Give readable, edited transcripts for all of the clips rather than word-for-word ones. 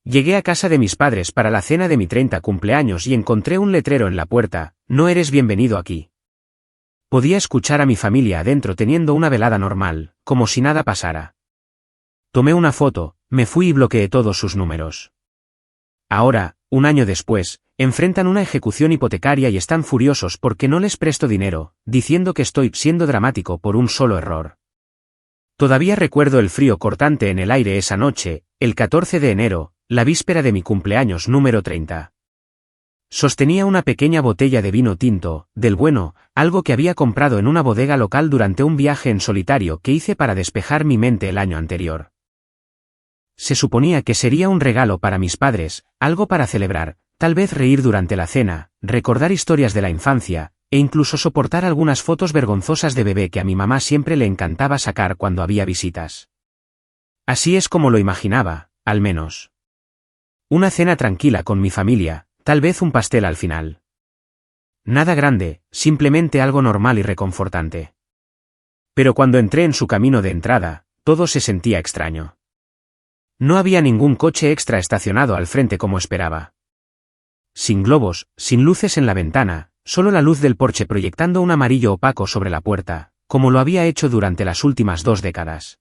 Llegué a casa de mis padres para la cena de mi 30 cumpleaños y encontré un letrero en la puerta: no eres bienvenido aquí. Podía escuchar a mi familia adentro teniendo una velada normal, como si nada pasara. Tomé una foto, me fui y bloqueé todos sus números. Ahora, un año después, enfrentan una ejecución hipotecaria y están furiosos porque no les presto dinero, diciendo que estoy siendo dramático por un solo error. Todavía recuerdo el frío cortante en el aire esa noche, el 14 de enero, la víspera de mi cumpleaños número 30. Sostenía una pequeña botella de vino tinto, del bueno, algo que había comprado en una bodega local durante un viaje en solitario que hice para despejar mi mente el año anterior. Se suponía que sería un regalo para mis padres, algo para celebrar, tal vez reír durante la cena, recordar historias de la infancia, e incluso soportar algunas fotos vergonzosas de bebé que a mi mamá siempre le encantaba sacar cuando había visitas. Así es como lo imaginaba, al menos. Una cena tranquila con mi familia, tal vez un pastel al final. Nada grande, simplemente algo normal y reconfortante. Pero cuando entré en su camino de entrada, todo se sentía extraño. No había ningún coche extra estacionado al frente como esperaba. Sin globos, sin luces en la ventana, solo la luz del porche proyectando un amarillo opaco sobre la puerta, como lo había hecho durante las últimas 2 décadas.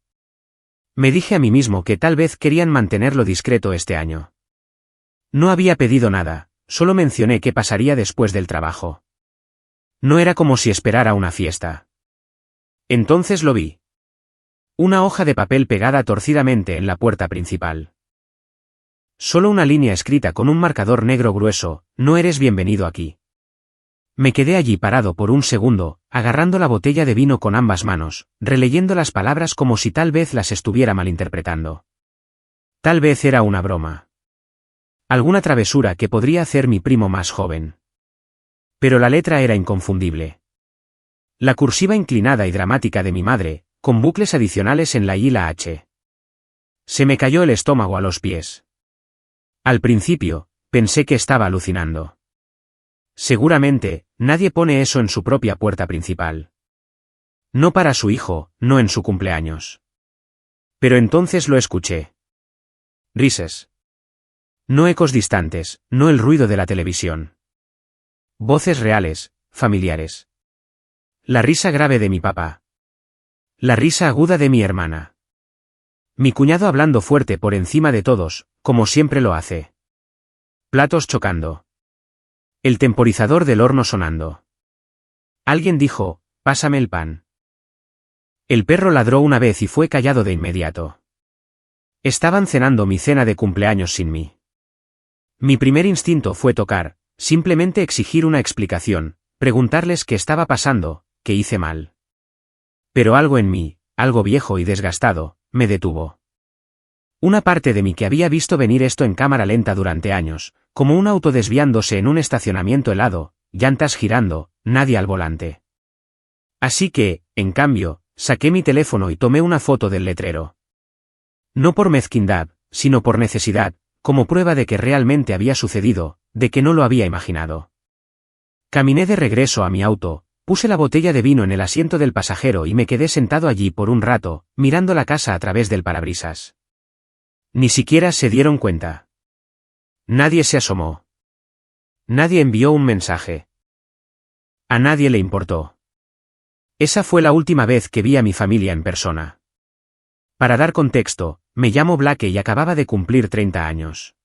Me dije a mí mismo que tal vez querían mantenerlo discreto este año. No había pedido nada, solo mencioné qué pasaría después del trabajo. No era como si esperara una fiesta. Entonces lo vi. Una hoja de papel pegada torcidamente en la puerta principal. Solo una línea escrita con un marcador negro grueso: no eres bienvenido aquí. Me quedé allí parado por un segundo, agarrando la botella de vino con ambas manos, releyendo las palabras como si tal vez las estuviera malinterpretando. Tal vez era una broma. Alguna travesura que podría hacer mi primo más joven. Pero la letra era inconfundible. La cursiva inclinada y dramática de mi madre, con bucles adicionales en la I y la H. Se me cayó el estómago a los pies. Al principio, pensé que estaba alucinando. Seguramente, nadie pone eso en su propia puerta principal. No para su hijo, no en su cumpleaños. Pero entonces lo escuché. Risas. No ecos distantes, no el ruido de la televisión. Voces reales, familiares. La risa grave de mi papá. La risa aguda de mi hermana. Mi cuñado hablando fuerte por encima de todos, como siempre lo hace. Platos chocando. El temporizador del horno sonando. Alguien dijo: pásame el pan. El perro ladró una vez y fue callado de inmediato. Estaban cenando mi cena de cumpleaños sin mí. Mi primer instinto fue tocar, simplemente exigir una explicación, preguntarles qué estaba pasando, qué hice mal. Pero algo en mí, algo viejo y desgastado, me detuvo. Una parte de mí que había visto venir esto en cámara lenta durante años, como un auto desviándose en un estacionamiento helado, llantas girando, nadie al volante. Así que, en cambio, saqué mi teléfono y tomé una foto del letrero. No por mezquindad, sino por necesidad, como prueba de que realmente había sucedido, de que no lo había imaginado. Caminé de regreso a mi auto, puse la botella de vino en el asiento del pasajero y me quedé sentado allí por un rato, mirando la casa a través del parabrisas. Ni siquiera se dieron cuenta. Nadie se asomó. Nadie envió un mensaje. A nadie le importó. Esa fue la última vez que vi a mi familia en persona. Para dar contexto, me llamo Blake y acababa de cumplir 30 años.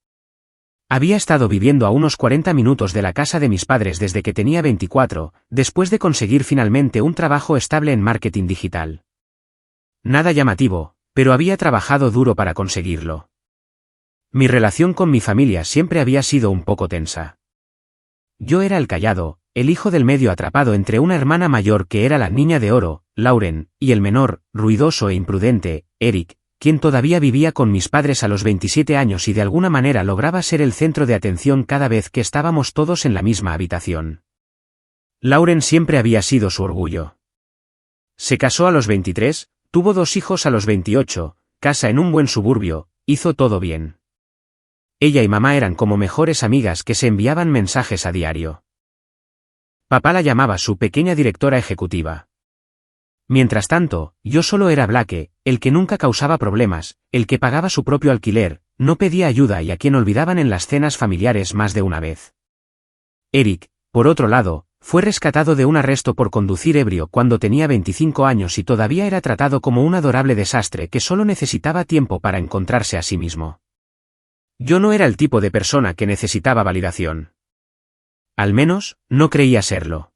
Había estado viviendo a unos 40 minutos de la casa de mis padres desde que tenía 24, después de conseguir finalmente un trabajo estable en marketing digital. Nada llamativo, pero había trabajado duro para conseguirlo. Mi relación con mi familia siempre había sido un poco tensa. Yo era el callado, el hijo del medio atrapado entre una hermana mayor que era la niña de oro, Lauren, y el menor, ruidoso e imprudente, Eric, quien todavía vivía con mis padres a los 27 años y de alguna manera lograba ser el centro de atención cada vez que estábamos todos en la misma habitación. Lauren siempre había sido su orgullo. Se casó a los 23, tuvo 2 hijos a los 28, casa en un buen suburbio, hizo todo bien. Ella y mamá eran como mejores amigas que se enviaban mensajes a diario. Papá la llamaba su pequeña directora ejecutiva. Mientras tanto, yo solo era Blake, el que nunca causaba problemas, el que pagaba su propio alquiler, no pedía ayuda y a quien olvidaban en las cenas familiares más de una vez. Eric, por otro lado, fue rescatado de un arresto por conducir ebrio cuando tenía 25 años y todavía era tratado como un adorable desastre que solo necesitaba tiempo para encontrarse a sí mismo. Yo no era el tipo de persona que necesitaba validación. Al menos, no creía serlo.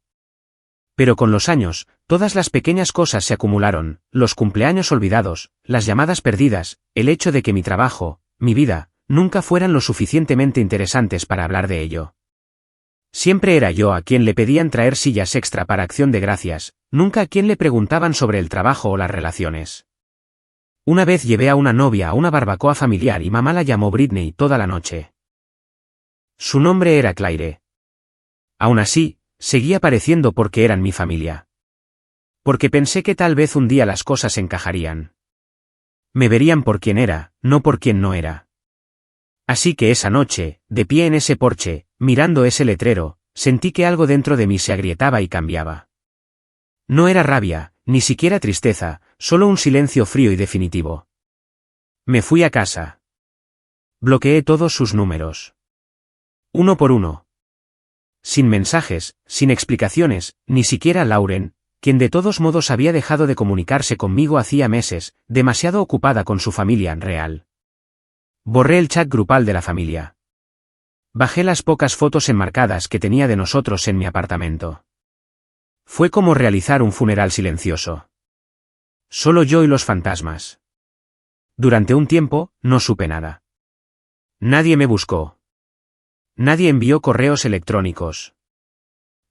Pero con los años, todas las pequeñas cosas se acumularon, los cumpleaños olvidados, las llamadas perdidas, el hecho de que mi trabajo, mi vida, nunca fueran lo suficientemente interesantes para hablar de ello. Siempre era yo a quien le pedían traer sillas extra para Acción de Gracias, nunca a quien le preguntaban sobre el trabajo o las relaciones. Una vez llevé a una novia a una barbacoa familiar y mamá la llamó Britney toda la noche. Su nombre era Claire. Aún así, seguía pareciendo porque eran mi familia. Porque pensé que tal vez un día las cosas encajarían. Me verían por quien era, no por quien no era. Así que esa noche, de pie en ese porche, mirando ese letrero, sentí que algo dentro de mí se agrietaba y cambiaba. No era rabia, ni siquiera tristeza, solo un silencio frío y definitivo. Me fui a casa. Bloqueé todos sus números. Uno por uno. Sin mensajes, sin explicaciones, ni siquiera Lauren, quien de todos modos había dejado de comunicarse conmigo hacía meses, demasiado ocupada con su familia real. Borré el chat grupal de la familia. Bajé las pocas fotos enmarcadas que tenía de nosotros en mi apartamento. Fue como realizar un funeral silencioso. Solo yo y los fantasmas. Durante un tiempo, no supe nada. Nadie me buscó. Nadie envió correos electrónicos.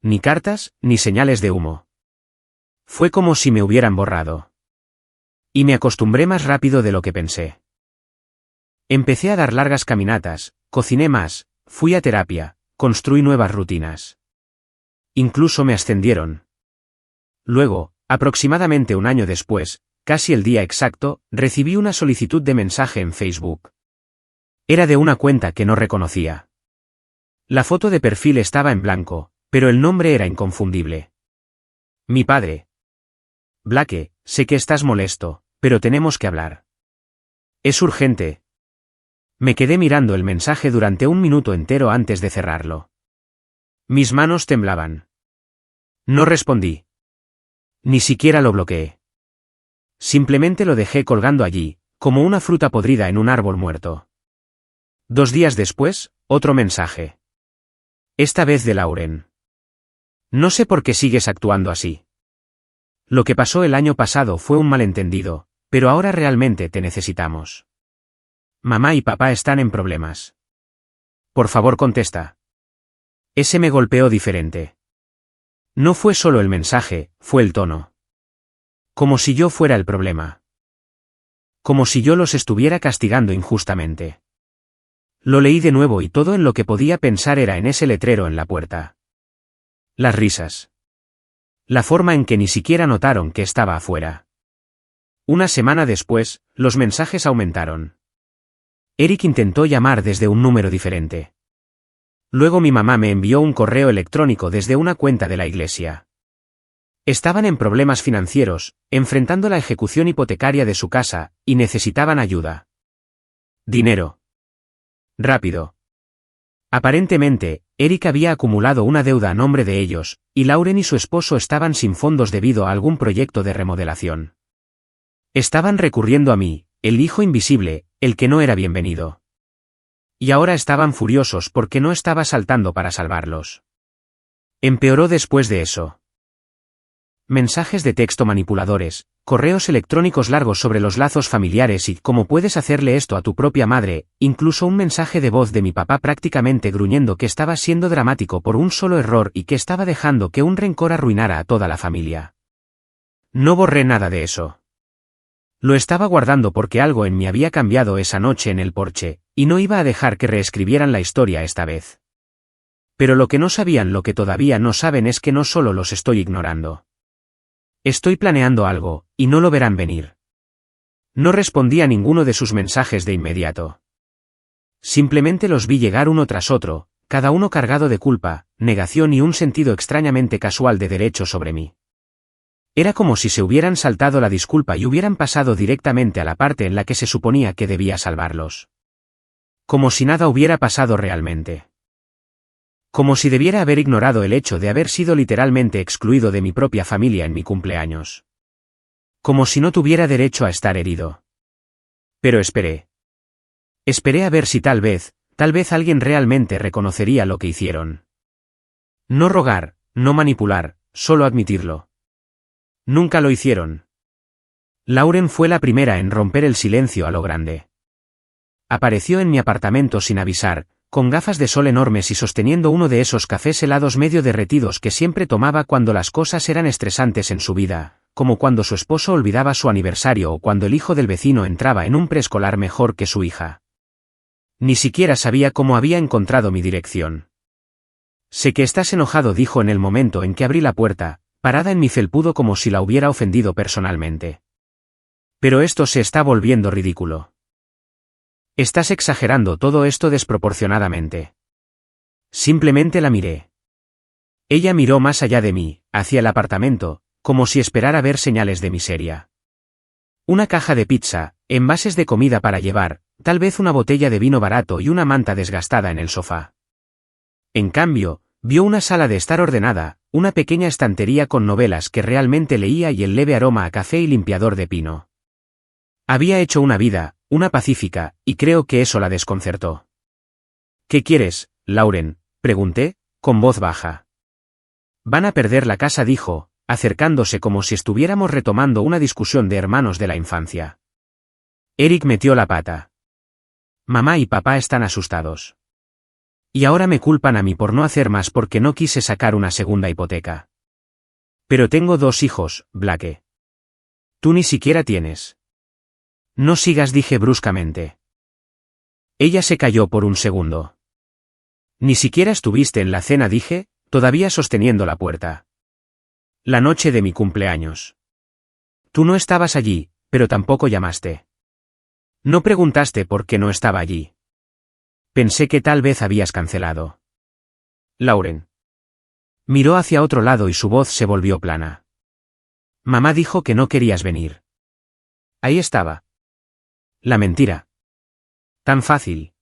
Ni cartas, ni señales de humo. Fue como si me hubieran borrado. Y me acostumbré más rápido de lo que pensé. Empecé a dar largas caminatas, cociné más, fui a terapia, construí nuevas rutinas. Incluso me ascendieron. Luego, aproximadamente un año después, casi el día exacto, recibí una solicitud de mensaje en Facebook. Era de una cuenta que no reconocía. La foto de perfil estaba en blanco, pero el nombre era inconfundible. Mi padre. Blake, sé que estás molesto, pero tenemos que hablar. Es urgente. Me quedé mirando el mensaje durante un minuto entero antes de cerrarlo. Mis manos temblaban. No respondí. Ni siquiera lo bloqueé. Simplemente lo dejé colgando allí, como una fruta podrida en un árbol muerto. 2 días después, otro mensaje. Esta vez de Lauren. No sé por qué sigues actuando así. Lo que pasó el año pasado fue un malentendido, pero ahora realmente te necesitamos. Mamá y papá están en problemas. Por favor, contesta. Ese me golpeó diferente. No fue solo el mensaje, fue el tono. Como si yo fuera el problema. Como si yo los estuviera castigando injustamente. Lo leí de nuevo y todo en lo que podía pensar era en ese letrero en la puerta. Las risas. La forma en que ni siquiera notaron que estaba afuera. Una semana después, los mensajes aumentaron. Eric intentó llamar desde un número diferente. Luego mi mamá me envió un correo electrónico desde una cuenta de la iglesia. Estaban en problemas financieros, enfrentando la ejecución hipotecaria de su casa, y necesitaban ayuda. Dinero. Rápido. Aparentemente, Eric había acumulado una deuda a nombre de ellos, y Lauren y su esposo estaban sin fondos debido a algún proyecto de remodelación. Estaban recurriendo a mí, el hijo invisible, el que no era bienvenido. Y ahora estaban furiosos porque no estaba saltando para salvarlos. Empeoró después de eso. Mensajes de texto manipuladores, correos electrónicos largos sobre los lazos familiares y cómo puedes hacerle esto a tu propia madre, incluso un mensaje de voz de mi papá prácticamente gruñendo que estaba siendo dramático por un solo error y que estaba dejando que un rencor arruinara a toda la familia. No borré nada de eso. Lo estaba guardando porque algo en mí había cambiado esa noche en el porche, y no iba a dejar que reescribieran la historia esta vez. Pero lo que no sabían, lo que todavía no saben, es que no solo los estoy ignorando. Estoy planeando algo, y no lo verán venir. No respondí a ninguno de sus mensajes de inmediato. Simplemente los vi llegar uno tras otro, cada uno cargado de culpa, negación y un sentido extrañamente casual de derecho sobre mí. Era como si se hubieran saltado la disculpa y hubieran pasado directamente a la parte en la que se suponía que debía salvarlos. Como si nada hubiera pasado realmente. Como si debiera haber ignorado el hecho de haber sido literalmente excluido de mi propia familia en mi cumpleaños. Como si no tuviera derecho a estar herido. Pero esperé. Esperé a ver si tal vez alguien realmente reconocería lo que hicieron. No rogar, no manipular, solo admitirlo. Nunca lo hicieron. Lauren fue la primera en romper el silencio a lo grande. Apareció en mi apartamento sin avisar, con gafas de sol enormes y sosteniendo uno de esos cafés helados medio derretidos que siempre tomaba cuando las cosas eran estresantes en su vida, como cuando su esposo olvidaba su aniversario o cuando el hijo del vecino entraba en un preescolar mejor que su hija. Ni siquiera sabía cómo había encontrado mi dirección. Sé que estás enojado, dijo en el momento en que abrí la puerta, parada en mi felpudo como si la hubiera ofendido personalmente. Pero esto se está volviendo ridículo. Estás exagerando todo esto desproporcionadamente. Simplemente la miré. Ella miró más allá de mí, hacia el apartamento, como si esperara ver señales de miseria. Una caja de pizza, envases de comida para llevar, tal vez una botella de vino barato y una manta desgastada en el sofá. En cambio, vio una sala de estar ordenada, una pequeña estantería con novelas que realmente leía y el leve aroma a café y limpiador de pino. Había hecho una vida, una pacífica, y creo que eso la desconcertó. ¿Qué quieres, Lauren?, pregunté, con voz baja. Van a perder la casa, dijo, acercándose como si estuviéramos retomando una discusión de hermanos de la infancia. Eric metió la pata. Mamá y papá están asustados. Y ahora me culpan a mí por no hacer más porque no quise sacar una segunda hipoteca. Pero tengo 2 hijos, Blake. Tú ni siquiera tienes. No sigas, dije bruscamente. Ella se calló por un segundo. Ni siquiera estuviste en la cena, dije, todavía sosteniendo la puerta. La noche de mi cumpleaños. Tú no estabas allí, pero tampoco llamaste. No preguntaste por qué no estaba allí. Pensé que tal vez habías cancelado. Lauren. Miró hacia otro lado y su voz se volvió plana. Mamá dijo que no querías venir. Ahí estaba. La mentira. Tan fácil.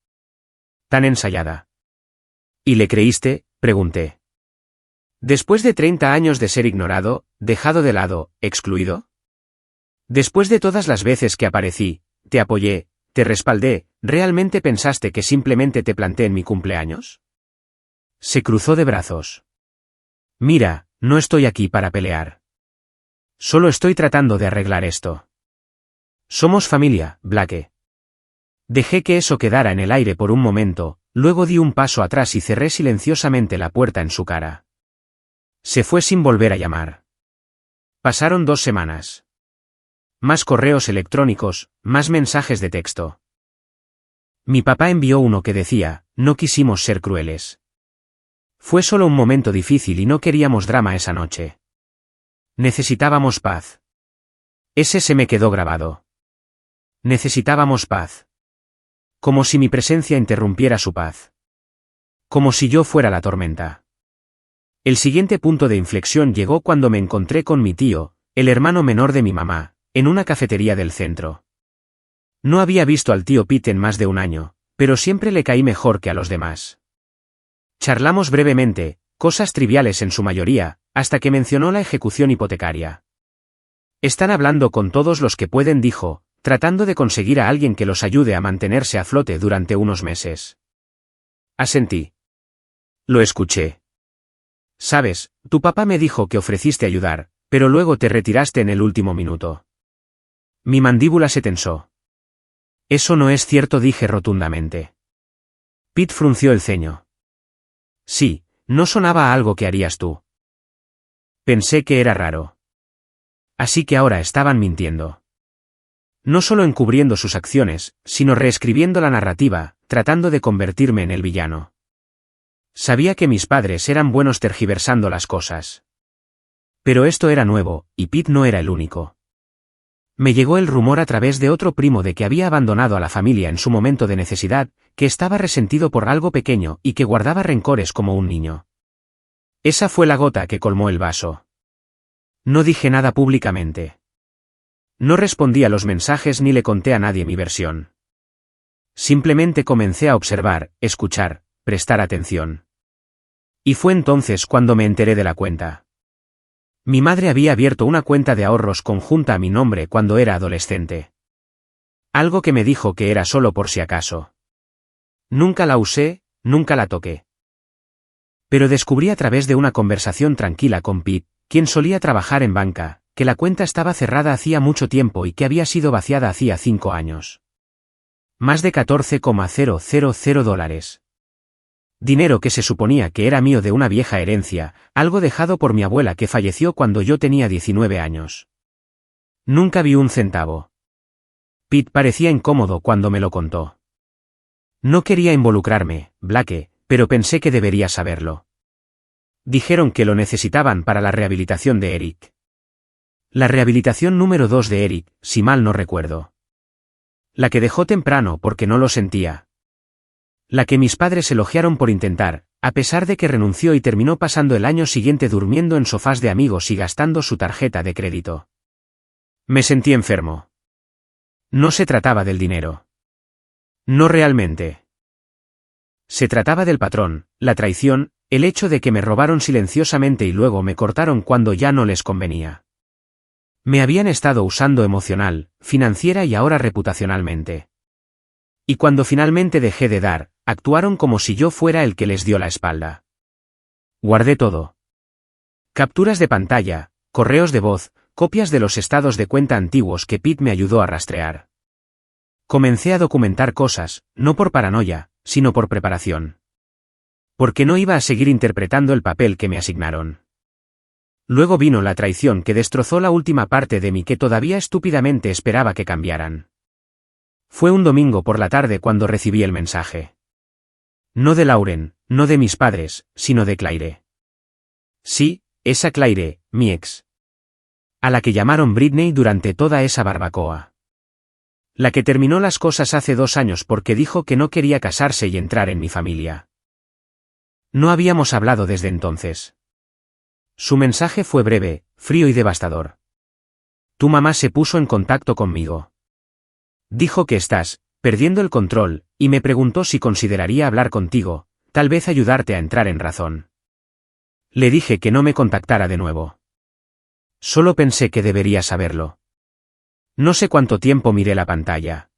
Tan ensayada. ¿Y le creíste?, pregunté. Después de 30 años de ser ignorado, dejado de lado, excluido. Después de todas las veces que aparecí, te apoyé, te respaldé, ¿realmente pensaste que simplemente te planté en mi cumpleaños? Se cruzó de brazos. Mira, no estoy aquí para pelear. Solo estoy tratando de arreglar esto. Somos familia, Blake. Dejé que eso quedara en el aire por un momento, luego di un paso atrás y cerré silenciosamente la puerta en su cara. Se fue sin volver a llamar. Pasaron 2 semanas. Más correos electrónicos, más mensajes de texto. Mi papá envió uno que decía, no quisimos ser crueles. Fue solo un momento difícil y no queríamos drama esa noche. Necesitábamos paz. Ese se me quedó grabado. Necesitábamos paz. Como si mi presencia interrumpiera su paz. Como si yo fuera la tormenta. El siguiente punto de inflexión llegó cuando me encontré con mi tío, el hermano menor de mi mamá, en una cafetería del centro. No había visto al tío Pete en más de un año, pero siempre le caí mejor que a los demás. Charlamos brevemente, cosas triviales en su mayoría, hasta que mencionó la ejecución hipotecaria. Están hablando con todos los que pueden, dijo, tratando de conseguir a alguien que los ayude a mantenerse a flote durante unos meses. Asentí. Lo escuché. Sabes, tu papá me dijo que ofreciste ayudar, pero luego te retiraste en el último minuto. Mi mandíbula se tensó. Eso no es cierto, dije rotundamente. Pete frunció el ceño. Sí, no sonaba a algo que harías tú. Pensé que era raro. Así que ahora estaban mintiendo. No solo encubriendo sus acciones, sino reescribiendo la narrativa, tratando de convertirme en el villano. Sabía que mis padres eran buenos tergiversando las cosas. Pero esto era nuevo, y Pete no era el único. Me llegó el rumor a través de otro primo de que había abandonado a la familia en su momento de necesidad, que estaba resentido por algo pequeño y que guardaba rencores como un niño. Esa fue la gota que colmó el vaso. No dije nada públicamente. No respondí a los mensajes ni le conté a nadie mi versión. Simplemente comencé a observar, escuchar, prestar atención. Y fue entonces cuando me enteré de la cuenta. Mi madre había abierto una cuenta de ahorros conjunta a mi nombre cuando era adolescente. Algo que me dijo que era solo por si acaso. Nunca la usé, nunca la toqué. Pero descubrí a través de una conversación tranquila con Pete, quien solía trabajar en banca, que la cuenta estaba cerrada hacía mucho tiempo y que había sido vaciada hacía 5 años. Más de $14,000. Dinero que se suponía que era mío de una vieja herencia, algo dejado por mi abuela que falleció cuando yo tenía 19 años. Nunca vi un centavo. Pete parecía incómodo cuando me lo contó. No quería involucrarme, Blake, pero pensé que debería saberlo. Dijeron que lo necesitaban para la rehabilitación de Eric. La rehabilitación número 2 de Eric, si mal no recuerdo. La que dejó temprano porque no lo sentía. La que mis padres elogiaron por intentar, a pesar de que renunció y terminó pasando el año siguiente durmiendo en sofás de amigos y gastando su tarjeta de crédito. Me sentí enfermo. No se trataba del dinero. No realmente. Se trataba del patrón, la traición, el hecho de que me robaron silenciosamente y luego me cortaron cuando ya no les convenía. Me habían estado usando emocional, financiera y ahora reputacionalmente. Y cuando finalmente dejé de dar, actuaron como si yo fuera el que les dio la espalda. Guardé todo. Capturas de pantalla, correos de voz, copias de los estados de cuenta antiguos que Pete me ayudó a rastrear. Comencé a documentar cosas, no por paranoia, sino por preparación. Porque no iba a seguir interpretando el papel que me asignaron. Luego vino la traición que destrozó la última parte de mí que todavía estúpidamente esperaba que cambiaran. Fue un domingo por la tarde cuando recibí el mensaje. No de Lauren, no de mis padres, sino de Claire. Sí, esa Claire, mi ex. A la que llamaron Britney durante toda esa barbacoa. La que terminó las cosas hace 2 años porque dijo que no quería casarse y entrar en mi familia. No habíamos hablado desde entonces. Su mensaje fue breve, frío y devastador. Tu mamá se puso en contacto conmigo. Dijo que estás perdiendo el control, y me preguntó si consideraría hablar contigo, tal vez ayudarte a entrar en razón. Le dije que no me contactara de nuevo. Solo pensé que debería saberlo. No sé cuánto tiempo miré la pantalla.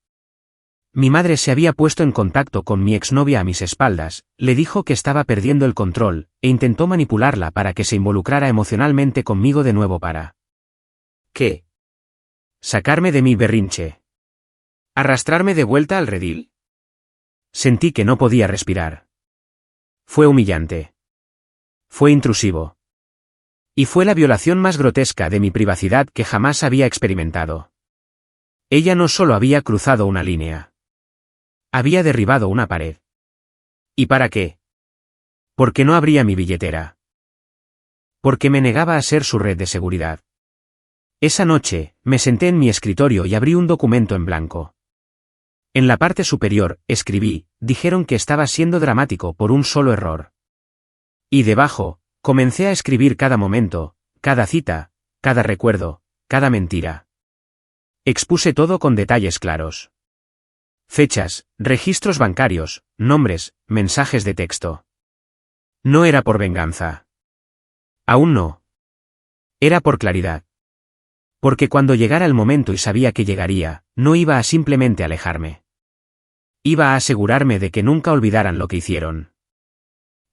Mi madre se había puesto en contacto con mi exnovia a mis espaldas, le dijo que estaba perdiendo el control, e intentó manipularla para que se involucrara emocionalmente conmigo de nuevo para... ¿Qué? Sacarme de mi berrinche. Arrastrarme de vuelta al redil. Sentí que no podía respirar. Fue humillante. Fue intrusivo. Y fue la violación más grotesca de mi privacidad que jamás había experimentado. Ella no solo había cruzado una línea. Había derribado una pared. ¿Y para qué? Porque no abría mi billetera. Porque me negaba a ser su red de seguridad. Esa noche, me senté en mi escritorio y abrí un documento en blanco. En la parte superior, escribí, dijeron que estaba siendo dramático por un solo error. Y debajo, comencé a escribir cada momento, cada cita, cada recuerdo, cada mentira. Expuse todo con detalles claros. Fechas, registros bancarios, nombres, mensajes de texto. No era por venganza. Aún no. Era por claridad. Porque cuando llegara el momento y sabía que llegaría, no iba a simplemente alejarme. Iba a asegurarme de que nunca olvidaran lo que hicieron.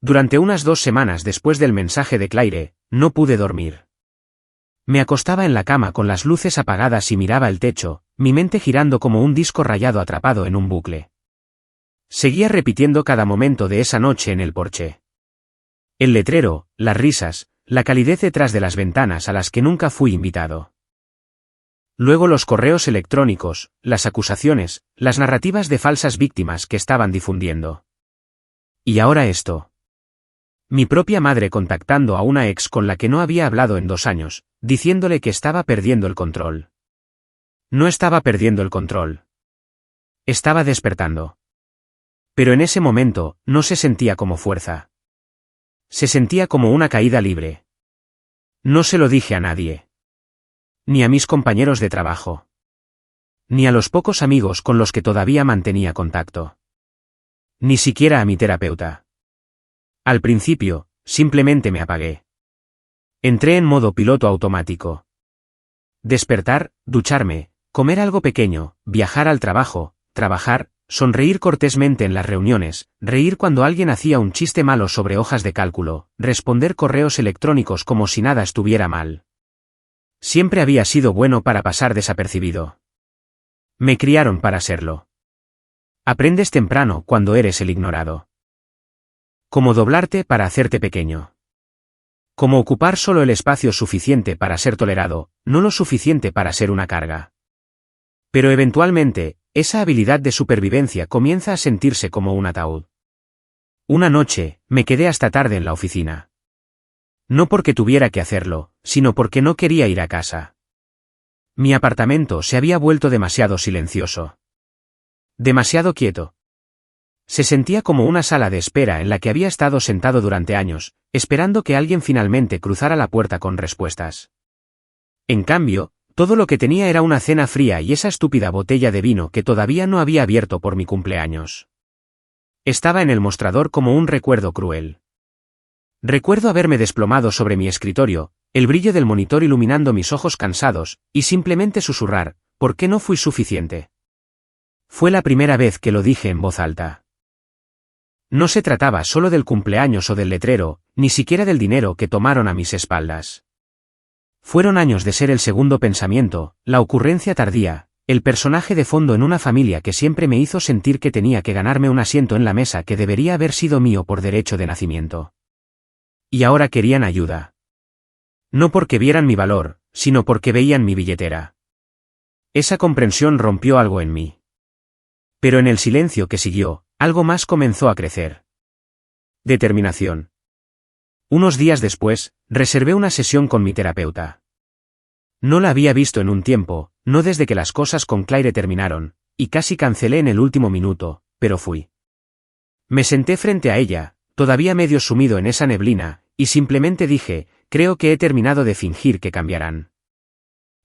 Durante unas 2 semanas después del mensaje de Claire, no pude dormir. Me acostaba en la cama con las luces apagadas y miraba el techo, mi mente girando como un disco rayado atrapado en un bucle. Seguía repitiendo cada momento de esa noche en el porche. El letrero, las risas, la calidez detrás de las ventanas a las que nunca fui invitado. Luego los correos electrónicos, las acusaciones, las narrativas de falsas víctimas que estaban difundiendo. Y ahora esto. Mi propia madre contactando a una ex con la que no había hablado en 2 años, diciéndole que estaba perdiendo el control. No estaba perdiendo el control. Estaba despertando. Pero en ese momento, no se sentía como fuerza. Se sentía como una caída libre. No se lo dije a nadie. Ni a mis compañeros de trabajo. Ni a los pocos amigos con los que todavía mantenía contacto. Ni siquiera a mi terapeuta. Al principio, simplemente me apagué. Entré en modo piloto automático. Despertar, ducharme, comer algo pequeño, viajar al trabajo, trabajar, sonreír cortésmente en las reuniones, reír cuando alguien hacía un chiste malo sobre hojas de cálculo, responder correos electrónicos como si nada estuviera mal. Siempre había sido bueno para pasar desapercibido. Me criaron para serlo. Aprendes temprano cuando eres el ignorado. Cómo doblarte para hacerte pequeño. Cómo ocupar solo el espacio suficiente para ser tolerado, no lo suficiente para ser una carga. Pero eventualmente, esa habilidad de supervivencia comienza a sentirse como un ataúd. Una noche, me quedé hasta tarde en la oficina. No porque tuviera que hacerlo, sino porque no quería ir a casa. Mi apartamento se había vuelto demasiado silencioso. Demasiado quieto. Se sentía como una sala de espera en la que había estado sentado durante años, esperando que alguien finalmente cruzara la puerta con respuestas. En cambio, todo lo que tenía era una cena fría y esa estúpida botella de vino que todavía no había abierto por mi cumpleaños. Estaba en el mostrador como un recuerdo cruel. Recuerdo haberme desplomado sobre mi escritorio, el brillo del monitor iluminando mis ojos cansados, y simplemente susurrar, ¿por qué no fui suficiente? Fue la primera vez que lo dije en voz alta. No se trataba solo del cumpleaños o del letrero, ni siquiera del dinero que tomaron a mis espaldas. Fueron años de ser el segundo pensamiento, la ocurrencia tardía, el personaje de fondo en una familia que siempre me hizo sentir que tenía que ganarme un asiento en la mesa que debería haber sido mío por derecho de nacimiento. Y ahora querían ayuda. No porque vieran mi valor, sino porque veían mi billetera. Esa comprensión rompió algo en mí. Pero en el silencio que siguió, algo más comenzó a crecer. Determinación. Unos días después, reservé una sesión con mi terapeuta. No la había visto en un tiempo, no desde que las cosas con Claire terminaron, y casi cancelé en el último minuto, pero fui. Me senté frente a ella, todavía medio sumido en esa neblina, y simplemente dije, creo que he terminado de fingir que cambiarán.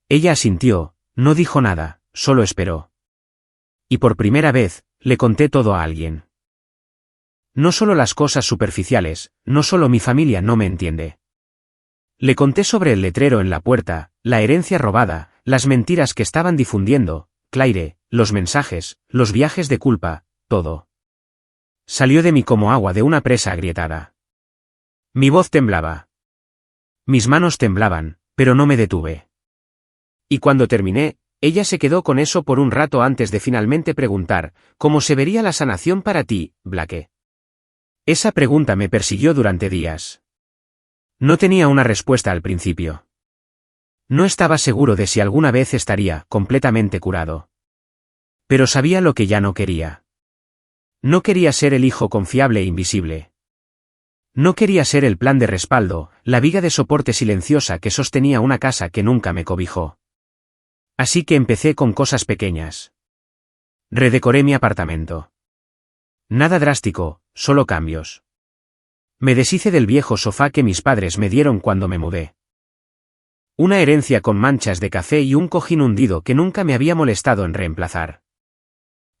Ella asintió, no dijo nada, solo esperó. Y por primera vez, le conté todo a alguien. No solo las cosas superficiales, no solo mi familia no me entiende. Le conté sobre el letrero en la puerta, la herencia robada, las mentiras que estaban difundiendo, Claire, los mensajes, los viajes de culpa, todo. Salió de mí como agua de una presa agrietada. Mi voz temblaba. Mis manos temblaban, pero no me detuve. Y cuando terminé, ella se quedó con eso por un rato antes de finalmente preguntar, ¿cómo se vería la sanación para ti, Blake? Esa pregunta me persiguió durante días. No tenía una respuesta al principio. No estaba seguro de si alguna vez estaría completamente curado. Pero sabía lo que ya no quería. No quería ser el hijo confiable e invisible. No quería ser el plan de respaldo, la viga de soporte silenciosa que sostenía una casa que nunca me cobijó. Así que empecé con cosas pequeñas. Redecoré mi apartamento. Nada drástico, solo cambios. Me deshice del viejo sofá que mis padres me dieron cuando me mudé. Una herencia con manchas de café y un cojín hundido que nunca me había molestado en reemplazar.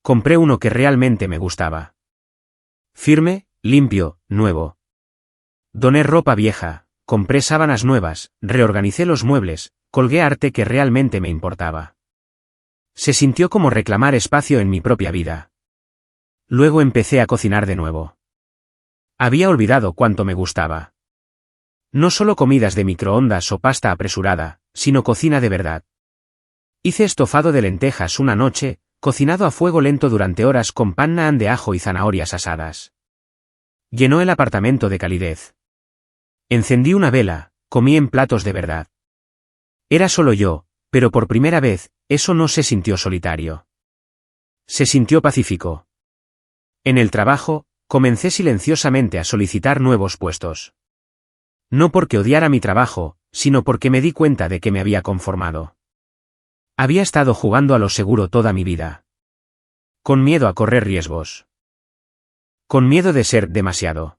Compré uno que realmente me gustaba. Firme, limpio, nuevo. Doné ropa vieja, compré sábanas nuevas, reorganicé los muebles, colgué arte que realmente me importaba. Se sintió como reclamar espacio en mi propia vida. Luego empecé a cocinar de nuevo. Había olvidado cuánto me gustaba. No solo comidas de microondas o pasta apresurada, sino cocina de verdad. Hice estofado de lentejas una noche, cocinado a fuego lento durante horas con pan naan de ajo y zanahorias asadas. Llenó el apartamento de calidez. Encendí una vela, comí en platos de verdad. Era solo yo, pero por primera vez, eso no se sintió solitario. Se sintió pacífico. En el trabajo, comencé silenciosamente a solicitar nuevos puestos. No porque odiara mi trabajo, sino porque me di cuenta de que me había conformado. Había estado jugando a lo seguro toda mi vida. Con miedo a correr riesgos. Con miedo de ser demasiado.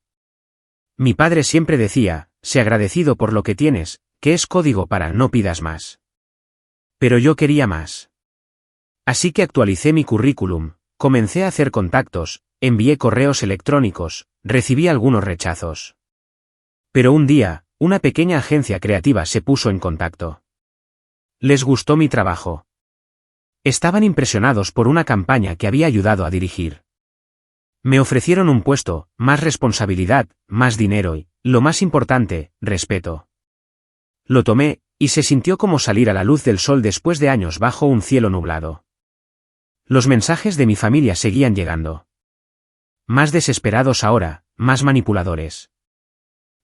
Mi padre siempre decía, sé agradecido por lo que tienes, que es código para no pidas más. Pero yo quería más. Así que actualicé mi currículum, comencé a hacer contactos, envié correos electrónicos, recibí algunos rechazos. Pero un día, una pequeña agencia creativa se puso en contacto. Les gustó mi trabajo. Estaban impresionados por una campaña que había ayudado a dirigir. Me ofrecieron un puesto, más responsabilidad, más dinero y, lo más importante, respeto. Lo tomé, y se sintió como salir a la luz del sol después de años bajo un cielo nublado. Los mensajes de mi familia seguían llegando. Más desesperados ahora, más manipuladores.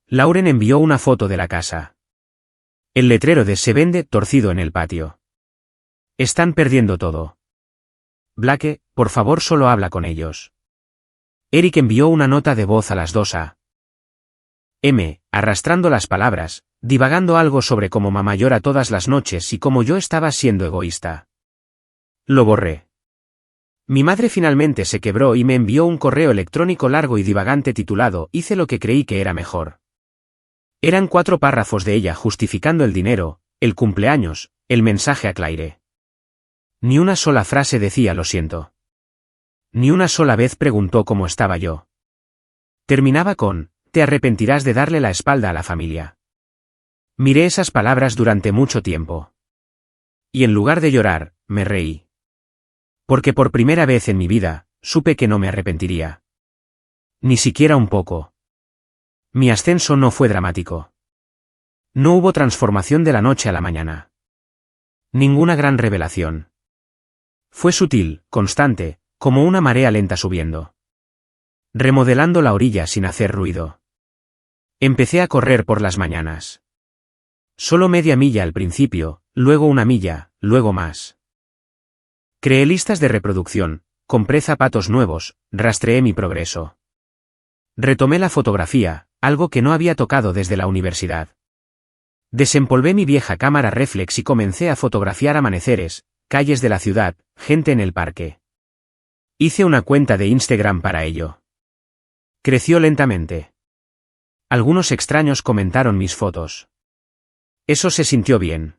Lauren envió una foto de la casa. El letrero de "Se vende" torcido en el patio. Están perdiendo todo. Blake, por favor, solo habla con ellos. Eric envió una nota de voz a las 2 a.m., arrastrando las palabras, divagando algo sobre cómo mamá llora todas las noches y cómo yo estaba siendo egoísta. Lo borré. Mi madre finalmente se quebró y me envió un correo electrónico largo y divagante titulado "Hice lo que creí que era mejor". Eran 4 párrafos de ella justificando el dinero, el cumpleaños, el mensaje a Claire. Ni una sola frase decía "lo siento". Ni una sola vez preguntó cómo estaba yo. Terminaba con "te arrepentirás de darle la espalda a la familia". Miré esas palabras durante mucho tiempo. Y en lugar de llorar, me reí. Porque por primera vez en mi vida, supe que no me arrepentiría. Ni siquiera un poco. Mi ascenso no fue dramático. No hubo transformación de la noche a la mañana. Ninguna gran revelación. Fue sutil, constante, como una marea lenta subiendo. Remodelando la orilla sin hacer ruido. Empecé a correr por las mañanas. Solo media milla al principio, luego 1 milla, luego más. Creé listas de reproducción, compré zapatos nuevos, rastreé mi progreso. Retomé la fotografía, algo que no había tocado desde la universidad. Desempolvé mi vieja cámara reflex y comencé a fotografiar amaneceres, calles de la ciudad, gente en el parque. Hice una cuenta de Instagram para ello. Creció lentamente. Algunos extraños comentaron mis fotos. Eso se sintió bien.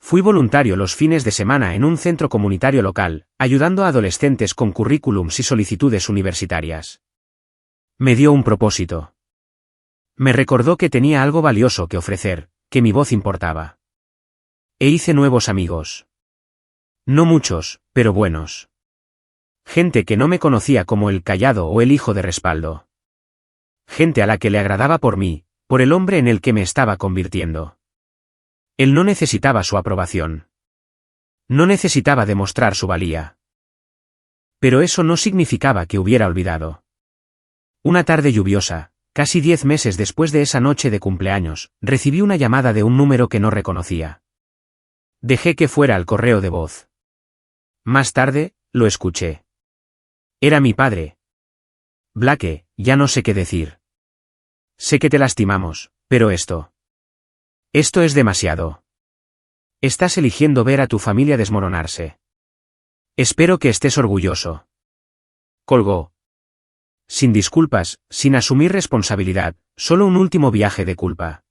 Fui voluntario los fines de semana en un centro comunitario local, ayudando a adolescentes con currículums y solicitudes universitarias. Me dio un propósito. Me recordó que tenía algo valioso que ofrecer, que mi voz importaba. E hice nuevos amigos. No muchos, pero buenos. Gente que no me conocía como el callado o el hijo de respaldo. Gente a la que le agradaba por mí, por el hombre en el que me estaba convirtiendo. Él no necesitaba su aprobación. No necesitaba demostrar su valía. Pero eso no significaba que hubiera olvidado. Una tarde lluviosa, casi 10 meses después de esa noche de cumpleaños, recibí una llamada de un número que no reconocía. Dejé que fuera al correo de voz. Más tarde, lo escuché. Era mi padre. Blake, ya no sé qué decir. Sé que te lastimamos, pero esto es demasiado. Estás eligiendo ver a tu familia desmoronarse. Espero que estés orgulloso. Colgó. Sin disculpas, sin asumir responsabilidad, solo un último viaje de culpa.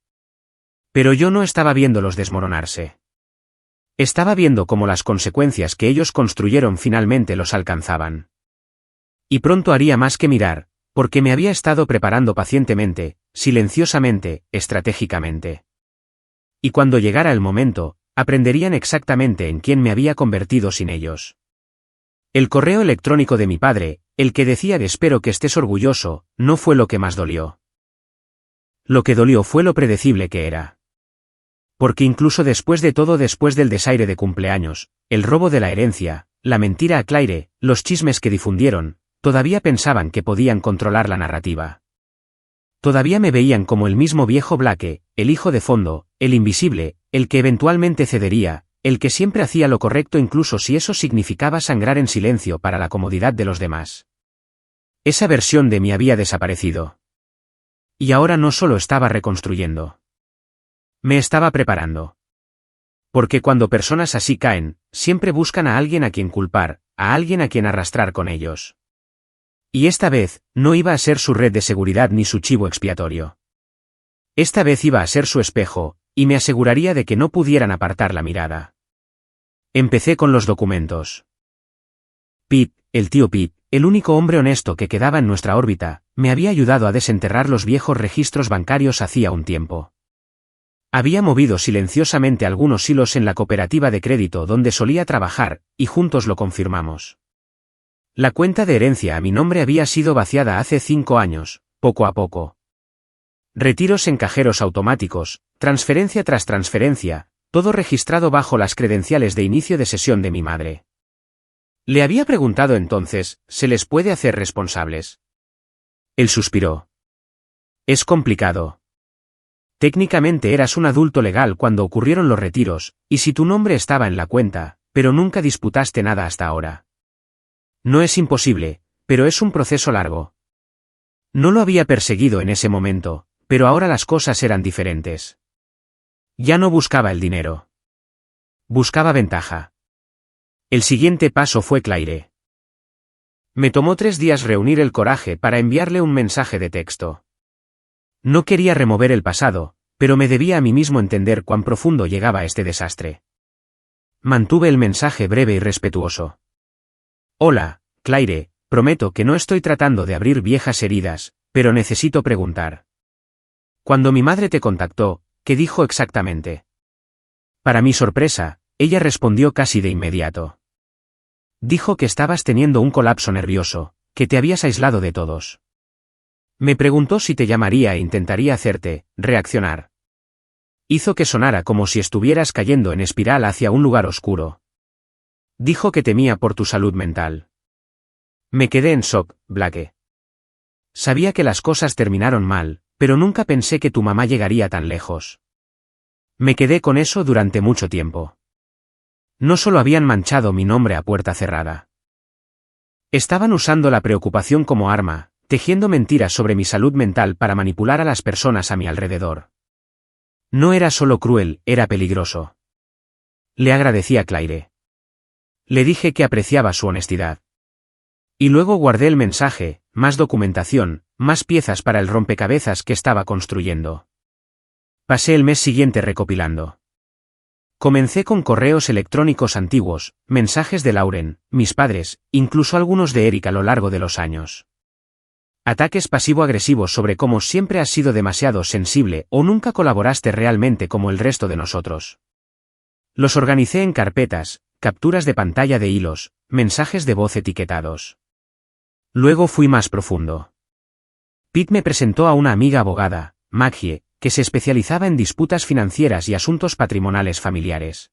Pero yo no estaba viéndolos desmoronarse. Estaba viendo cómo las consecuencias que ellos construyeron finalmente los alcanzaban. Y pronto haría más que mirar, porque me había estado preparando pacientemente, silenciosamente, estratégicamente. Y cuando llegara el momento, aprenderían exactamente en quién me había convertido sin ellos. El correo electrónico de mi padre, el que decía que espero que estés orgulloso, no fue lo que más dolió. Lo que dolió fue lo predecible que era. Porque incluso después de todo, después del desaire de cumpleaños, el robo de la herencia, la mentira a Claire, los chismes que difundieron, todavía pensaban que podían controlar la narrativa. Todavía me veían como el mismo viejo Blake, el hijo de fondo, el invisible, el que eventualmente cedería, el que siempre hacía lo correcto incluso si eso significaba sangrar en silencio para la comodidad de los demás. Esa versión de mí había desaparecido. Y ahora no solo estaba reconstruyendo. Me estaba preparando. Porque cuando personas así caen, siempre buscan a alguien a quien culpar, a alguien a quien arrastrar con ellos. Y esta vez, no iba a ser su red de seguridad ni su chivo expiatorio. Esta vez iba a ser su espejo, y me aseguraría de que no pudieran apartar la mirada. Empecé con los documentos. Pete, el tío Pete, el único hombre honesto que quedaba en nuestra órbita, me había ayudado a desenterrar los viejos registros bancarios hacía un tiempo. Había movido silenciosamente algunos hilos en la cooperativa de crédito donde solía trabajar, y juntos lo confirmamos. La cuenta de herencia a mi nombre había sido vaciada hace 5 años, poco a poco. Retiros en cajeros automáticos, transferencia tras transferencia, todo registrado bajo las credenciales de inicio de sesión de mi madre. Le había preguntado entonces, ¿se les puede hacer responsables? Él suspiró. Es complicado. Técnicamente eras un adulto legal cuando ocurrieron los retiros, y si tu nombre estaba en la cuenta, pero nunca disputaste nada hasta ahora. No es imposible, pero es un proceso largo. No lo había perseguido en ese momento, pero ahora las cosas eran diferentes. Ya no buscaba el dinero. Buscaba ventaja. El siguiente paso fue Claire. Me tomó 3 días reunir el coraje para enviarle un mensaje de texto. No quería remover el pasado, pero me debía a mí mismo entender cuán profundo llegaba este desastre. Mantuve el mensaje breve y respetuoso. Hola, Claire, prometo que no estoy tratando de abrir viejas heridas, pero necesito preguntar. Cuando mi madre te contactó, ¿qué dijo exactamente? Para mi sorpresa, ella respondió casi de inmediato. Dijo que estabas teniendo un colapso nervioso, que te habías aislado de todos. Me preguntó si te llamaría e intentaría hacerte reaccionar. Hizo que sonara como si estuvieras cayendo en espiral hacia un lugar oscuro. Dijo que temía por tu salud mental. Me quedé en shock, Blake. Sabía que las cosas terminaron mal, pero nunca pensé que tu mamá llegaría tan lejos. Me quedé con eso durante mucho tiempo. No solo habían manchado mi nombre a puerta cerrada. Estaban usando la preocupación como arma, tejiendo mentiras sobre mi salud mental para manipular a las personas a mi alrededor. No era solo cruel, era peligroso. Le agradecí a Claire. Le dije que apreciaba su honestidad. Y luego guardé el mensaje, más documentación, más piezas para el rompecabezas que estaba construyendo. Pasé el mes siguiente recopilando. Comencé con correos electrónicos antiguos, mensajes de Lauren, mis padres, incluso algunos de Eric a lo largo de los años. Ataques pasivo-agresivos sobre cómo siempre has sido demasiado sensible o nunca colaboraste realmente como el resto de nosotros. Los organicé en carpetas, capturas de pantalla de hilos, mensajes de voz etiquetados. Luego fui más profundo. Pete me presentó a una amiga abogada, Maggie, que se especializaba en disputas financieras y asuntos patrimoniales familiares.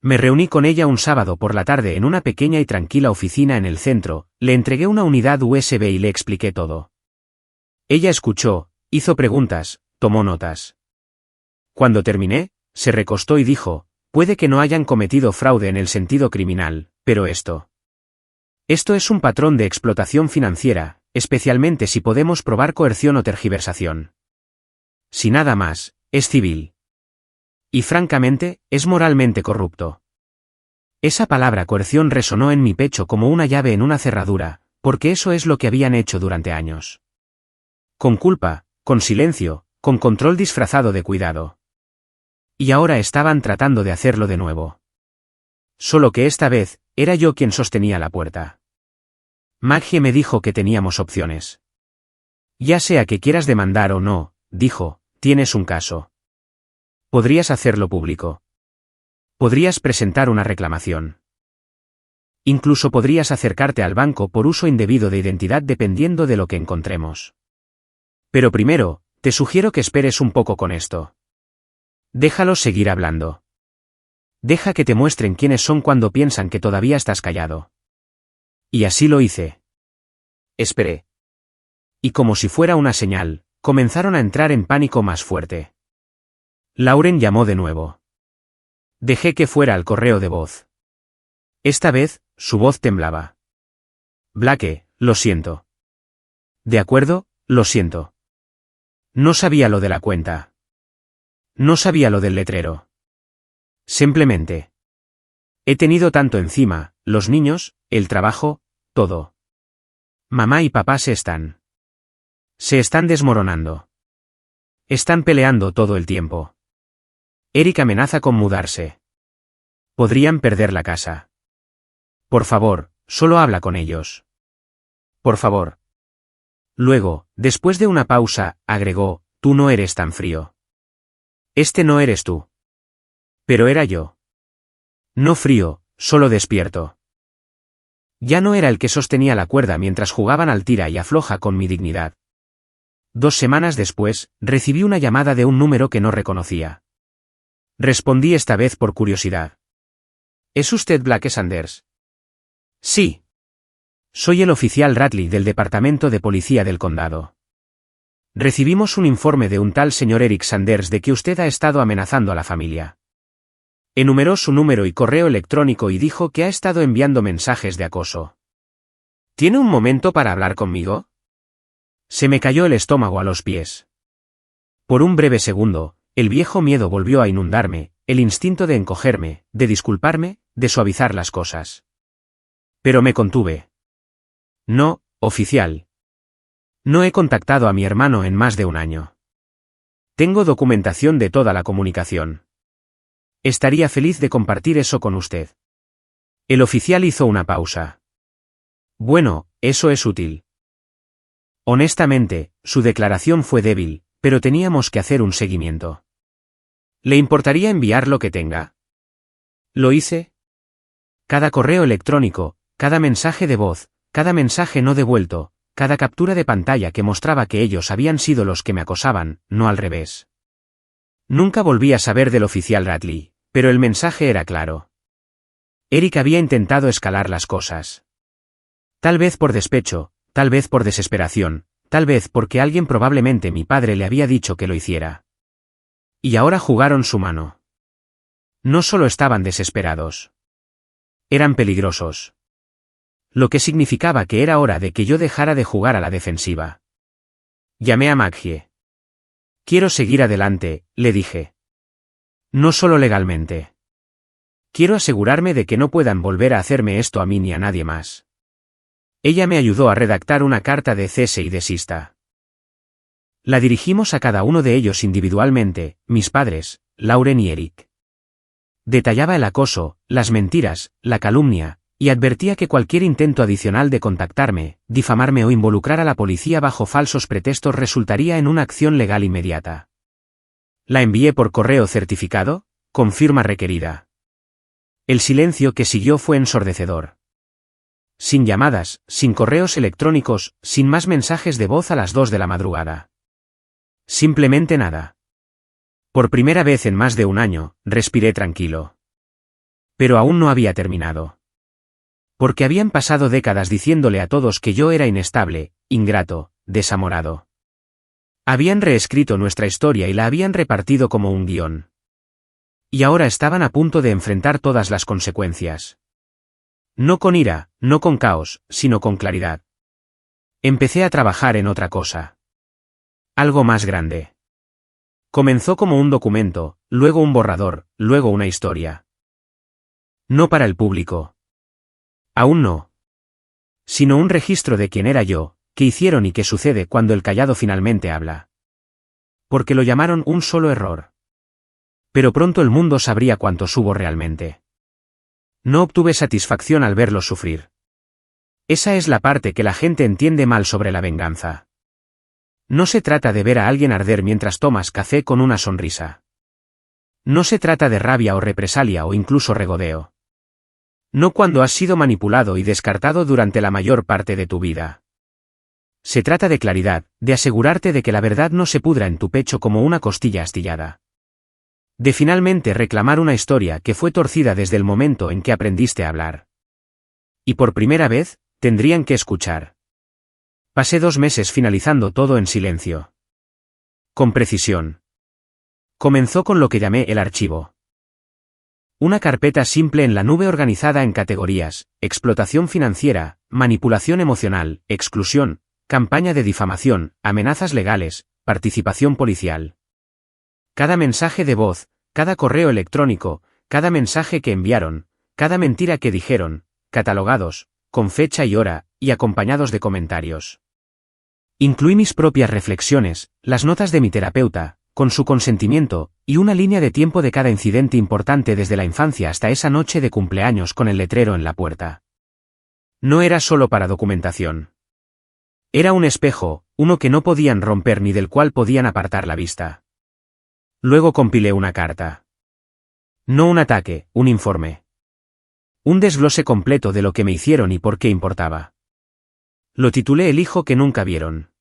Me reuní con ella un sábado por la tarde en una pequeña y tranquila oficina en el centro, le entregué una unidad USB y le expliqué todo. Ella escuchó, hizo preguntas, tomó notas. Cuando terminé, se recostó y dijo, puede que no hayan cometido fraude en el sentido criminal, pero esto es un patrón de explotación financiera, especialmente si podemos probar coerción o tergiversación. Si nada más, es civil. Y francamente, es moralmente corrupto. Esa palabra coerción resonó en mi pecho como una llave en una cerradura, porque eso es lo que habían hecho durante años. Con culpa, con silencio, con control disfrazado de cuidado. Y ahora estaban tratando de hacerlo de nuevo. Solo que esta vez, era yo quien sostenía la puerta. Maggie me dijo que teníamos opciones. Ya sea que quieras demandar o no, dijo, tienes un caso. Podrías hacerlo público. Podrías presentar una reclamación. Incluso podrías acercarte al banco por uso indebido de identidad dependiendo de lo que encontremos. Pero primero, te sugiero que esperes un poco con esto. Déjalos seguir hablando. Deja que te muestren quiénes son cuando piensan que todavía estás callado. Y así lo hice. Esperé. Y como si fuera una señal, comenzaron a entrar en pánico más fuerte. Lauren llamó de nuevo. Dejé que fuera al correo de voz. Esta vez, su voz temblaba. Blake, lo siento. De acuerdo, lo siento. No sabía lo de la cuenta. No sabía lo del letrero. Simplemente. He tenido tanto encima, los niños, el trabajo, todo. Mamá y papá se están desmoronando. Están peleando todo el tiempo. Eric amenaza con mudarse. Podrían perder la casa. Por favor, solo habla con ellos. Por favor. Luego, después de una pausa, agregó, tú no eres tan frío. Este no eres tú. Pero era yo. No frío, solo despierto. Ya no era el que sostenía la cuerda mientras jugaban al tira y afloja con mi dignidad. 2 semanas después, recibí una llamada de un número que no reconocía. Respondí esta vez por curiosidad. ¿Es usted Blake Sanders? Sí. Soy el oficial Radley del Departamento de Policía del Condado. Recibimos un informe de un tal señor Eric Sanders de que usted ha estado amenazando a la familia. Enumeró su número y correo electrónico y dijo que ha estado enviando mensajes de acoso. ¿Tiene un momento para hablar conmigo? Se me cayó el estómago a los pies. Por un breve segundo, el viejo miedo volvió a inundarme, el instinto de encogerme, de disculparme, de suavizar las cosas. Pero me contuve. No, oficial. No he contactado a mi hermano en más de un año. Tengo documentación de toda la comunicación. Estaría feliz de compartir eso con usted. El oficial hizo una pausa. Bueno, eso es útil. Honestamente, su declaración fue débil, pero teníamos que hacer un seguimiento. ¿Le importaría enviar lo que tenga? ¿Lo hice? Cada correo electrónico, cada mensaje de voz, cada mensaje no devuelto, cada captura de pantalla que mostraba que ellos habían sido los que me acosaban, no al revés. Nunca volví a saber del oficial Radley, pero el mensaje era claro. Eric había intentado escalar las cosas. Tal vez por despecho, tal vez por desesperación, tal vez porque alguien, probablemente mi padre, le había dicho que lo hiciera. Y ahora jugaron su mano. No solo estaban desesperados. Eran peligrosos. Lo que significaba que era hora de que yo dejara de jugar a la defensiva. Llamé a Maggie. Quiero seguir adelante, le dije. No solo legalmente. Quiero asegurarme de que no puedan volver a hacerme esto a mí ni a nadie más. Ella me ayudó a redactar una carta de cese y desista. La dirigimos a cada uno de ellos individualmente, mis padres, Lauren y Eric. Detallaba el acoso, las mentiras, la calumnia, y advertía que cualquier intento adicional de contactarme, difamarme o involucrar a la policía bajo falsos pretextos resultaría en una acción legal inmediata. La envié por correo certificado, con firma requerida. El silencio que siguió fue ensordecedor. Sin llamadas, sin correos electrónicos, sin más mensajes de voz a las 2 de la madrugada. Simplemente nada. Por primera vez en más de un año, respiré tranquilo. Pero aún no había terminado. Porque habían pasado décadas diciéndole a todos que yo era inestable, ingrato, desamorado. Habían reescrito nuestra historia y la habían repartido como un guión. Y ahora estaban a punto de enfrentar todas las consecuencias. No con ira, no con caos, sino con claridad. Empecé a trabajar en otra cosa. Algo más grande. Comenzó como un documento, luego un borrador, luego una historia. No para el público. Aún no. Sino un registro de quién era yo, qué hicieron y qué sucede cuando el callado finalmente habla. Porque lo llamaron un solo error. Pero pronto el mundo sabría cuántos hubo realmente. No obtuve satisfacción al verlos sufrir. Esa es la parte que la gente entiende mal sobre la venganza. No se trata de ver a alguien arder mientras tomas café con una sonrisa. No se trata de rabia o represalia o incluso regodeo. No cuando has sido manipulado y descartado durante la mayor parte de tu vida. Se trata de claridad, de asegurarte de que la verdad no se pudra en tu pecho como una costilla astillada. De finalmente reclamar una historia que fue torcida desde el momento en que aprendiste a hablar. Y por primera vez, tendrían que escuchar. Pasé 2 meses finalizando todo en silencio. Con precisión. Comenzó con lo que llamé el archivo. Una carpeta simple en la nube organizada en categorías: explotación financiera, manipulación emocional, exclusión, campaña de difamación, amenazas legales, participación policial. Cada mensaje de voz, cada correo electrónico, cada mensaje que enviaron, cada mentira que dijeron, catalogados, con fecha y hora, y acompañados de comentarios. Incluí mis propias reflexiones, las notas de mi terapeuta, con su consentimiento, y una línea de tiempo de cada incidente importante desde la infancia hasta esa noche de cumpleaños con el letrero en la puerta. No era solo para documentación. Era un espejo, uno que no podían romper ni del cual podían apartar la vista. Luego compilé una carta. No un ataque, un informe. Un desglose completo de lo que me hicieron y por qué importaba. Lo titulé El hijo que nunca vieron.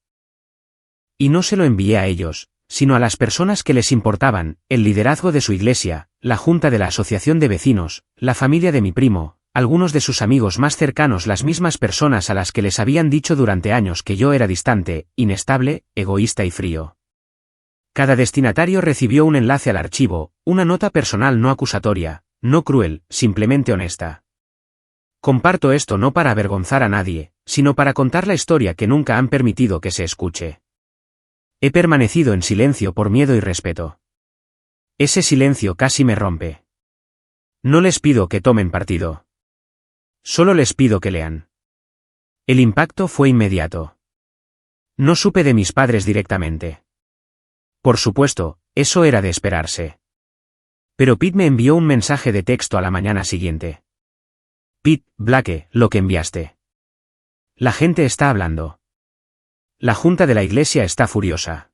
Y no se lo envié a ellos, sino a las personas que les importaban, el liderazgo de su iglesia, la junta de la asociación de vecinos, la familia de mi primo, algunos de sus amigos más cercanos, las mismas personas a las que les habían dicho durante años que yo era distante, inestable, egoísta y frío. Cada destinatario recibió un enlace al archivo, una nota personal no acusatoria, no cruel, simplemente honesta. Comparto esto no para avergonzar a nadie, sino para contar la historia que nunca han permitido que se escuche. He permanecido en silencio por miedo y respeto. Ese silencio casi me rompe. No les pido que tomen partido. Solo les pido que lean. El impacto fue inmediato. No supe de mis padres directamente. Por supuesto, eso era de esperarse. Pero Pete me envió un mensaje de texto a la mañana siguiente. Pete, Blake, lo que enviaste. La gente está hablando. La junta de la iglesia está furiosa.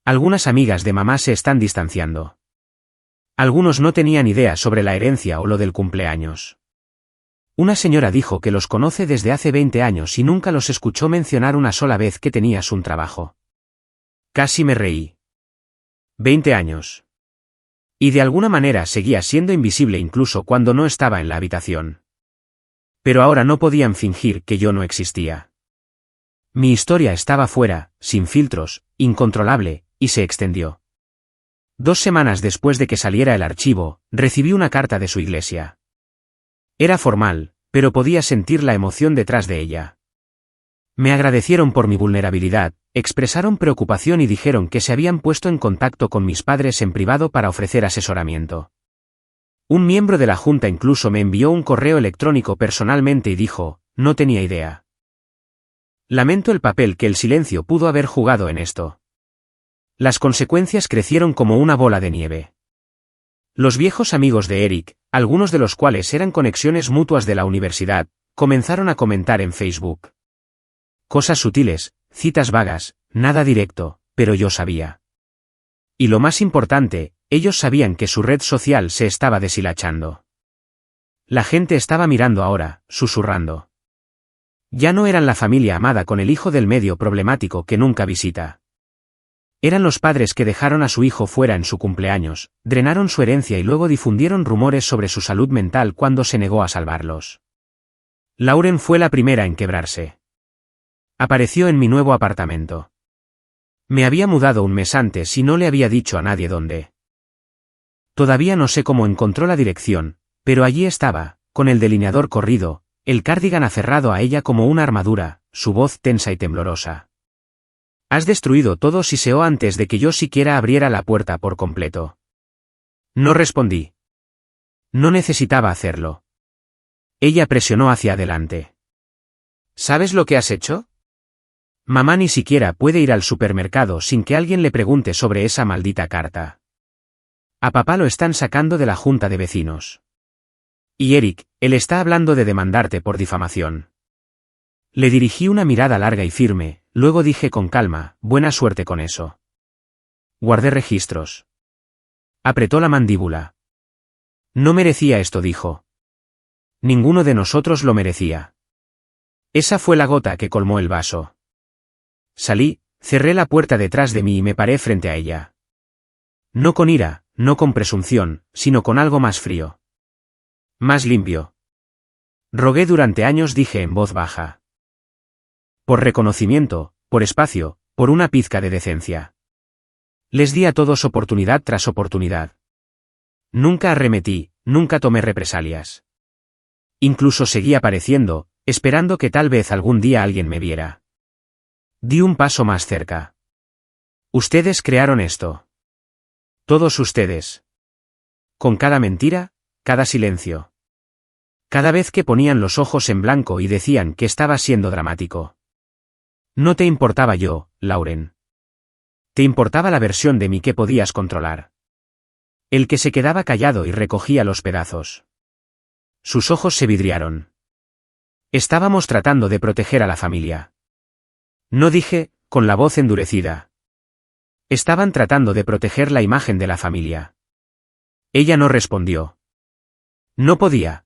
Algunas amigas de mamá se están distanciando. Algunos no tenían idea sobre la herencia o lo del cumpleaños. Una señora dijo que los conoce desde hace 20 años y nunca los escuchó mencionar una sola vez que tenías un trabajo. Casi me reí. 20 años. Y de alguna manera seguía siendo invisible incluso cuando no estaba en la habitación. Pero ahora no podían fingir que yo no existía. Mi historia estaba fuera, sin filtros, incontrolable, y se extendió. 2 semanas después de que saliera el archivo, recibí una carta de su iglesia. Era formal, pero podía sentir la emoción detrás de ella. Me agradecieron por mi vulnerabilidad, expresaron preocupación y dijeron que se habían puesto en contacto con mis padres en privado para ofrecer asesoramiento. Un miembro de la junta incluso me envió un correo electrónico personalmente y dijo, no tenía idea. Lamento el papel que el silencio pudo haber jugado en esto. Las consecuencias crecieron como una bola de nieve. Los viejos amigos de Eric, algunos de los cuales eran conexiones mutuas de la universidad, comenzaron a comentar en Facebook. Cosas sutiles, citas vagas, nada directo, pero yo sabía. Y lo más importante, ellos sabían que su red social se estaba deshilachando. La gente estaba mirando ahora, susurrando. Ya no eran la familia amada con el hijo del medio problemático que nunca visita. Eran los padres que dejaron a su hijo fuera en su cumpleaños, drenaron su herencia y luego difundieron rumores sobre su salud mental cuando se negó a salvarlos. Lauren fue la primera en quebrarse. Apareció en mi nuevo apartamento. Me había mudado un mes antes y no le había dicho a nadie dónde. Todavía no sé cómo encontró la dirección, pero allí estaba, con el delineador corrido, el cardigan aferrado a ella como una armadura, su voz tensa y temblorosa. Has destruido todo, siseó antes de que yo siquiera abriera la puerta por completo. No respondí. No necesitaba hacerlo. Ella presionó hacia adelante. ¿Sabes lo que has hecho? Mamá ni siquiera puede ir al supermercado sin que alguien le pregunte sobre esa maldita carta. A papá lo están sacando de la junta de vecinos. Y Eric, él está hablando de demandarte por difamación. Le dirigí una mirada larga y firme, luego dije con calma, buena suerte con eso. Guardé registros. Apretó la mandíbula. No merecía esto, dijo. Ninguno de nosotros lo merecía. Esa fue la gota que colmó el vaso. Salí, cerré la puerta detrás de mí y me paré frente a ella. No con ira, no con presunción, sino con algo más frío. Más limpio. Rogué durante años, dije en voz baja. Por reconocimiento, por espacio, por una pizca de decencia. Les di a todos oportunidad tras oportunidad. Nunca arremetí, nunca tomé represalias. Incluso seguí apareciendo, esperando que tal vez algún día alguien me viera. Di un paso más cerca. Ustedes crearon esto. Todos ustedes. Con cada mentira, cada silencio. Cada vez que ponían los ojos en blanco y decían que estaba siendo dramático. No te importaba yo, Lauren. Te importaba la versión de mí que podías controlar. El que se quedaba callado y recogía los pedazos. Sus ojos se vidriaron. Estábamos tratando de proteger a la familia. No, dije, con la voz endurecida. Estaban tratando de proteger la imagen de la familia. Ella no respondió. No podía.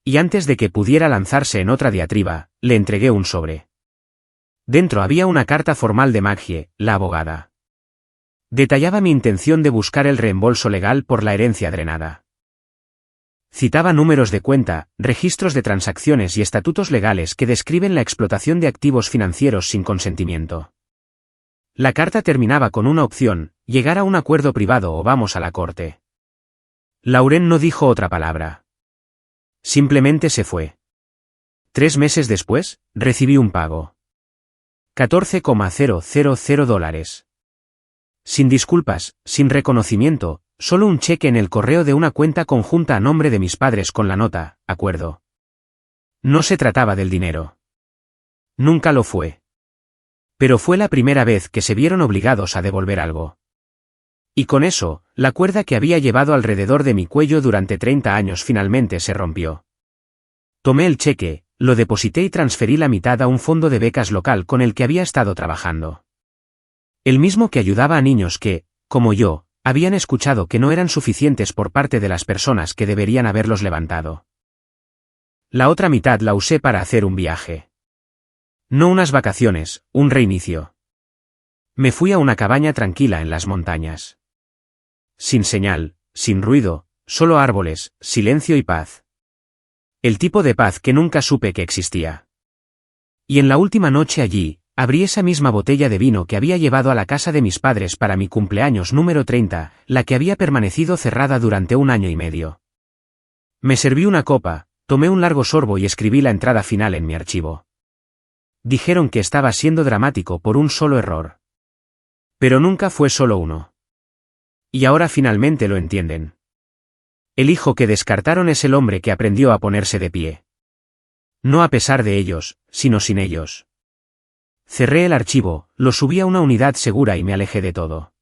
Y antes de que pudiera lanzarse en otra diatriba, le entregué un sobre. Dentro había una carta formal de Maggie, la abogada. Detallaba mi intención de buscar el reembolso legal por la herencia drenada. Citaba números de cuenta, registros de transacciones y estatutos legales que describen la explotación de activos financieros sin consentimiento. La carta terminaba con una opción: llegar a un acuerdo privado o vamos a la corte. Lauren no dijo otra palabra. Simplemente se fue. 3 meses después, recibí un pago. $14,000. Sin disculpas, sin reconocimiento, solo un cheque en el correo de una cuenta conjunta a nombre de mis padres con la nota: acuerdo. No se trataba del dinero. Nunca lo fue. Pero fue la primera vez que se vieron obligados a devolver algo. Y con eso, la cuerda que había llevado alrededor de mi cuello durante 30 años finalmente se rompió. Tomé el cheque, lo deposité y transferí la mitad a un fondo de becas local con el que había estado trabajando. El mismo que ayudaba a niños que, como yo, habían escuchado que no eran suficientes por parte de las personas que deberían haberlos levantado. La otra mitad la usé para hacer un viaje. No unas vacaciones, un reinicio. Me fui a una cabaña tranquila en las montañas. Sin señal, sin ruido, solo árboles, silencio y paz. El tipo de paz que nunca supe que existía. Y en la última noche allí, abrí esa misma botella de vino que había llevado a la casa de mis padres para mi cumpleaños número 30, la que había permanecido cerrada durante 1 año y medio. Me serví una copa, tomé un largo sorbo y escribí la entrada final en mi archivo. Dijeron que estaba siendo dramático por un solo error. Pero nunca fue solo uno. Y ahora finalmente lo entienden. El hijo que descartaron es el hombre que aprendió a ponerse de pie. No a pesar de ellos, sino sin ellos. Cerré el archivo, lo subí a una unidad segura y me alejé de todo.